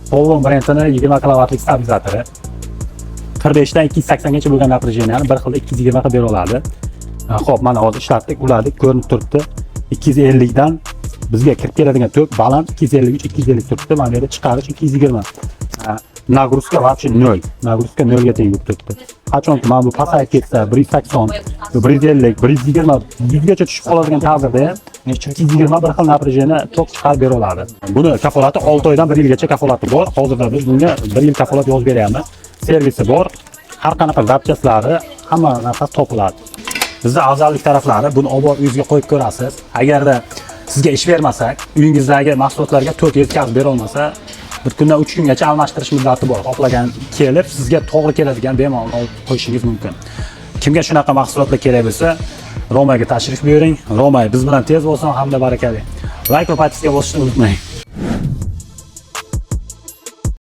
Polvon brendini 20 kilovatlik stabilizatori. 45 dan 280 gacha bo'lgan напряжениeni bir xilda 220 qilib bera oladi. Xo'p, mana hozir ishlatdik, ularni ko'rinib turibdi. 250 dan bizga kirib keladigan tok baland 253 250 turibdi. Mana bu yerda chiqarish 220. Nagruska вообще 0. Nagruska 0 ga teng bo'lib turibdi. Qachonki mana bu pasayib ketsa 180, 150, 120, 100 gacha tushib qoladigan taqdirda ham 220 bir xil напряжение tok chiqarib bera oladi. Buni kafolati 6 oydan 1 yilgacha kafolati bor. Hozirda biz bunga 1 yil kafolat yozib beryapmiz. Servisi bor. Har qanaqa zapchaslari hamma narsasi topiladi. Bizning afzallik taraflari buni olib borib uyingizga qo'yib ko'rasiz. Agarda sizga ish bermasak, uyingizdagi mahsulotlarga tok yetkazib bera olmasa, bir kundan 3 kungacha almashtirish muddati bor. Xohlagan kelib, sizga to'g'ri keladigan bemalol olib qo'yishingiz mumkin. Kimga shunaqa mahsulotlar kerak bo'lsa, Romaga tashrif buyuring. Roma biz bilan tez bo'lsin hamda barakali. Like va podpiska bosishni unutmang.